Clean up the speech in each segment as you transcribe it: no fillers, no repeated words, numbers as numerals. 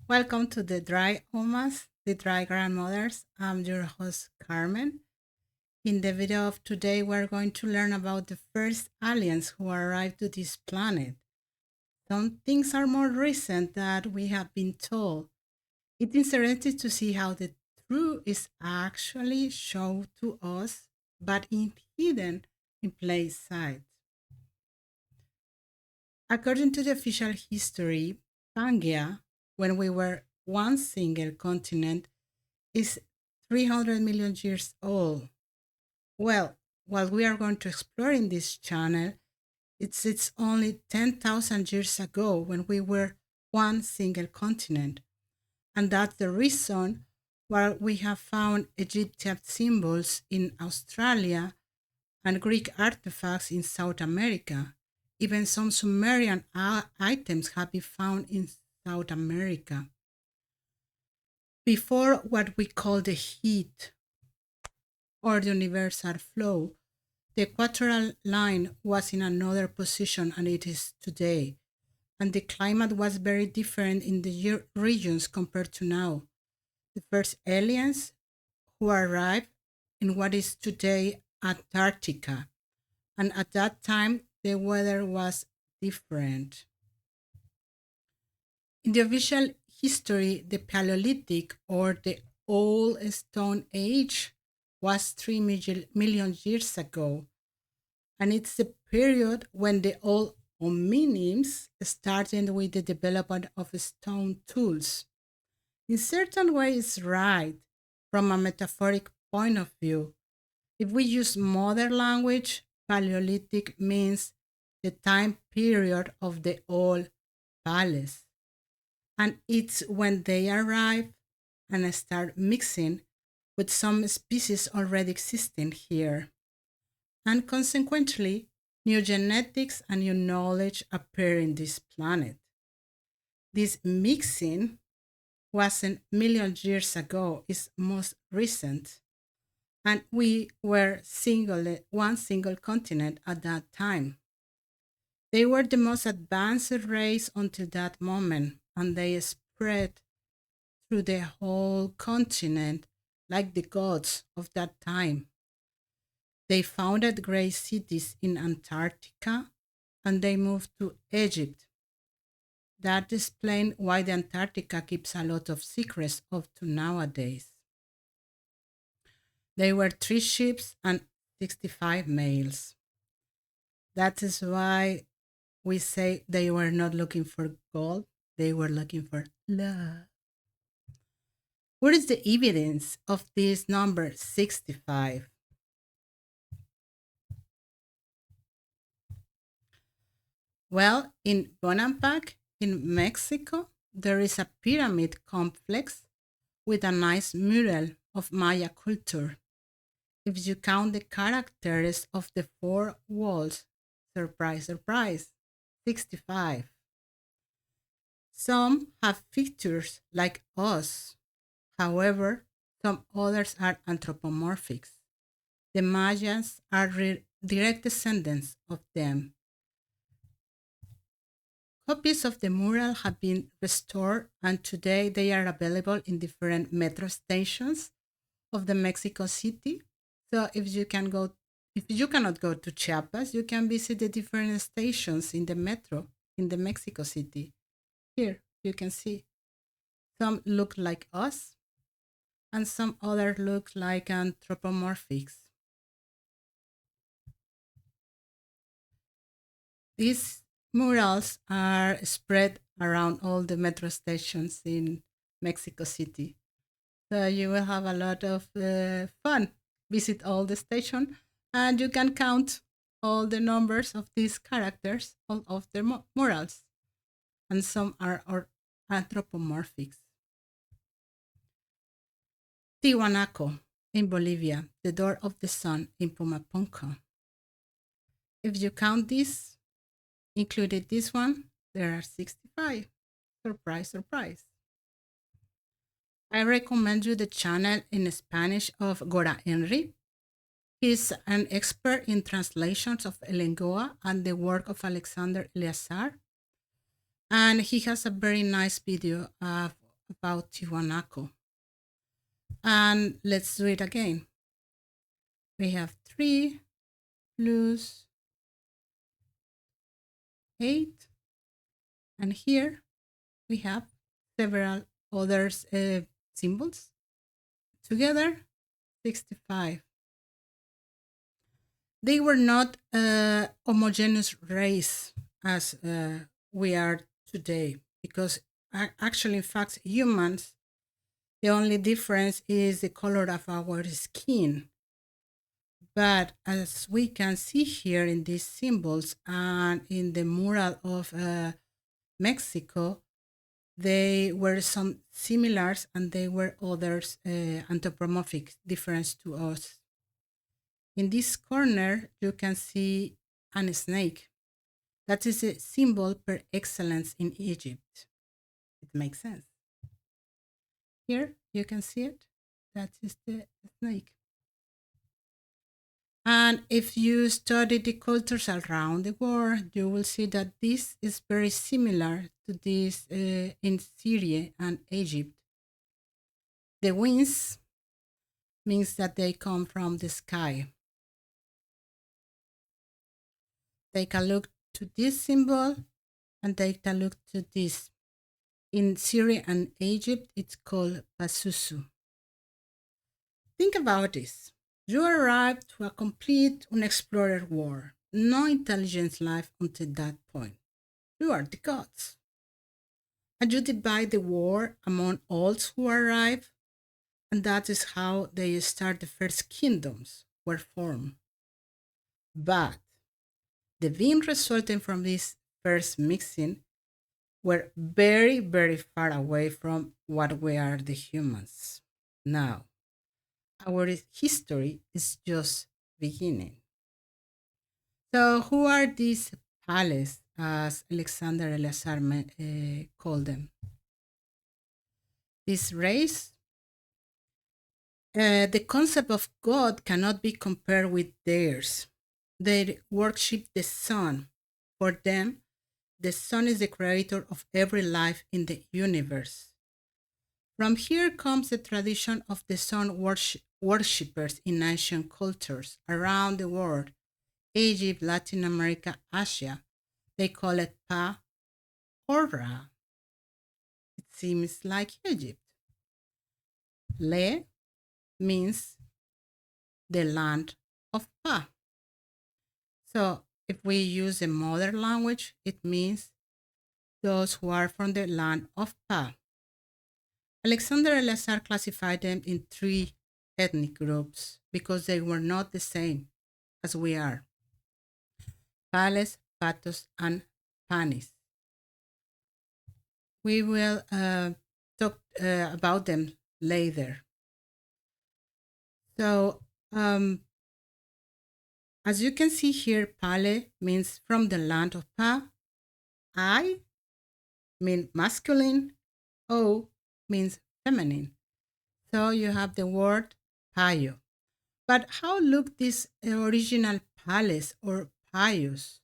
Welcome to the Dry Omas, the Dry Grandmothers. I'm your host, Carmen. In the video of today, we're going to learn about the first aliens who arrived to this planet. Some things are more recent that we have been told. It is interesting to see how the truth is actually shown to us, but in hidden in plain sight. According to the official history, Pangaea, when we were one single continent, is 300 million years old. Well, what we are going to explore in this channel, it's only 10,000 years ago when we were one single continent. And that's the reason why we have found Egyptian symbols in Australia and Greek artifacts in South America. Even some Sumerian items have been found in South America. Before what we call the heat or the universal flow, the equatorial line was in another position and it is today. And the climate was very different in the regions compared to now. The first aliens who arrived in what is today Antarctica. And at that time, the weather was different. In the official history, the Paleolithic or the Old Stone Age was 3 million years ago. And it's the period when the old hominins started with the development of stone tools. In certain ways, right, from a metaphoric point of view. If we use modern language, Paleolithic means the time period of the old palace. And it's when they arrive and start mixing with some species already existing here. And consequently, new genetics and new knowledge appear in this planet. This mixing wasn't million years ago, it's most recent. And we were one single continent at that time. They were the most advanced race until that moment, and they spread through the whole continent like the gods of that time. They founded great cities in Antarctica and they moved to Egypt. That explains why the Antarctica keeps a lot of secrets up to nowadays. They were three ships and 65 males. That is why we say they were not looking for gold, they were looking for love. What is the evidence of this number 65? Well, in Bonampak, in Mexico, there is a pyramid complex with a nice mural of Maya culture. If you count the characters of the four walls, surprise, surprise, 65. Some have features like us. However, some others are anthropomorphic. The Mayans are direct descendants of them. Copies of the mural have been restored and today they are available in different metro stations of the Mexico City. So if you cannot go to Chiapas, you can visit the different stations in the metro in the Mexico City. Here you can see some look like us and some other look like anthropomorphics. These murals are spread around all the metro stations in Mexico City. So you will have a lot of fun. Visit all the station and you can count all the numbers of these characters, all of the murals. And some are anthropomorphics. Tiwanaku in Bolivia, the door of the sun in Pumapunku. If you count this, included this one, there are 65. Surprise, surprise. I recommend you the channel in Spanish of Gora Henry. He's an expert in translations of Elengoa and the work of Alexander Eleazar. And he has a very nice video of about Tiwanaku. And let's do it again. We have 3 plus 8, and here we have several other symbols. Together, 65. They were not a homogeneous race as we are today, because actually, in fact, humans, the only difference is the color of our skin. But as we can see here in these symbols and in the mural of Mexico, they were some similars and they were others anthropomorphic difference to us. In this corner, you can see an snake. That is a symbol per excellence in Egypt. It makes sense. Here, you can see it. That is the snake. And if you study the cultures around the world, you will see that this is very similar to this in Syria and Egypt. The wings means that they come from the sky. Take a look to this symbol and take a look to this. In Syria and Egypt, it's called Basusu. Think about this. You arrived to a complete unexplored world. No intelligent life until that point. You are the gods. And you divide the world among all who arrive, and that is how they start the first kingdoms were formed. But the being resulting from this first mixing were very, very far away from what we are the humans. Now, our history is just beginning. So, who are these palaces, as Alexander Eleazar called them? This race, the concept of God cannot be compared with theirs. They worship the sun. For them, the sun is the creator of every life in the universe. From here comes the tradition of the sun worshippers in ancient cultures around the world, Egypt, Latin America, Asia. They call it Pa or Ra. It seems like Egypt. Le means the land of Pa. So if we use the modern language, it means those who are from the land of Pa. Alexander Eleazar classified them in 3 ethnic groups because they were not the same as we are: Pales, Patos, and Panis. We will talk about them later. So, as you can see here, Pale means from the land of Pa. I mean masculine. O means feminine. So you have the word payo. But how look these original palace or payos?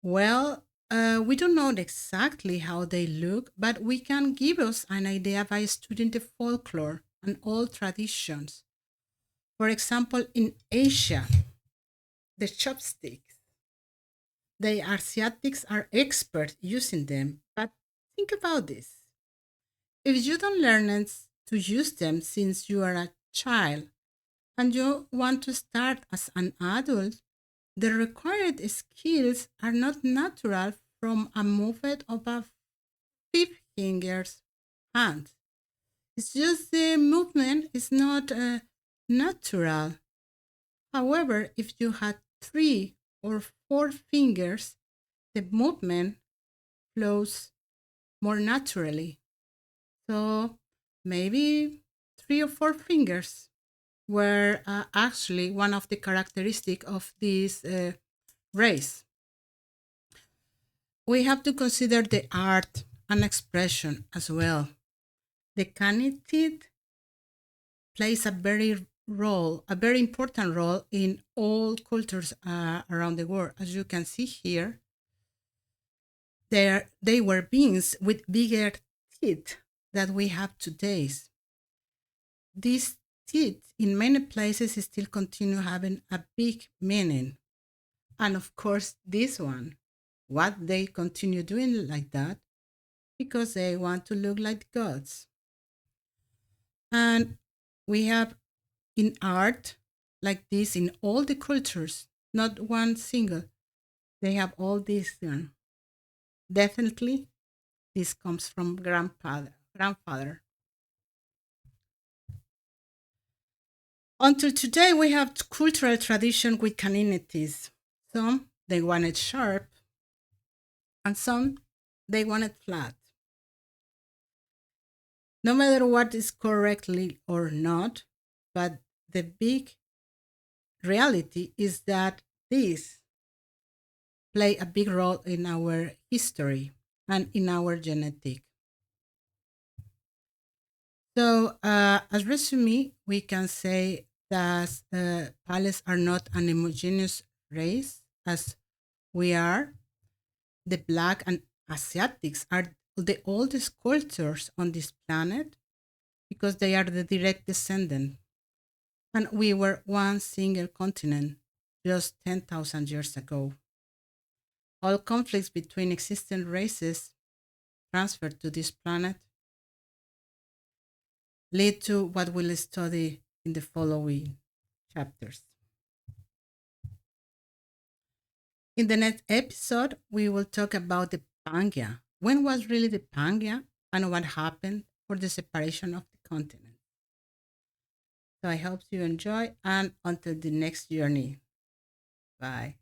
Well, we don't know exactly how they look, but we can give us an idea by studying the folklore and old traditions. For example, in Asia, the chopsticks, the Asiatics are expert using them. But think about this. If you don't learn to use them since you are a child and you want to start as an adult, the required skills are not natural from a movement of a 5 fingers hand. It's just the movement is not natural. However, if you had 3 or 4 fingers, the movement flows more naturally. So maybe 3 or 4 fingers were actually one of the characteristics of this race. We have to consider the art and expression as well. The canitid plays a very important role in all cultures around the world. As you can see here, they were beings with bigger teeth that we have today. These teeth in many places still continue having a big meaning. And of course, this one, what they continue doing like that because they want to look like gods. And we have in art like this in all the cultures, not one single. They have all this one. Definitely, this comes from grandfather. Grandfather. Until today, we have cultural tradition with caninities. Some they want it sharp, and some they want it flat. No matter what is correctly or not, but the big reality is that these play a big role in our history and in our genetic. So, as resume, we can say that Pales are not an homogeneous race as we are. The Black and Asiatics are the oldest cultures on this planet because they are the direct descendant. And we were one single continent just 10,000 years ago. All conflicts between existing races transferred to this planet lead to what we'll study in the following chapters. In the next episode, we will talk about the Pangea. When was really the Pangea and what happened for the separation of the continent? So I hope you enjoy and until the next journey. Bye.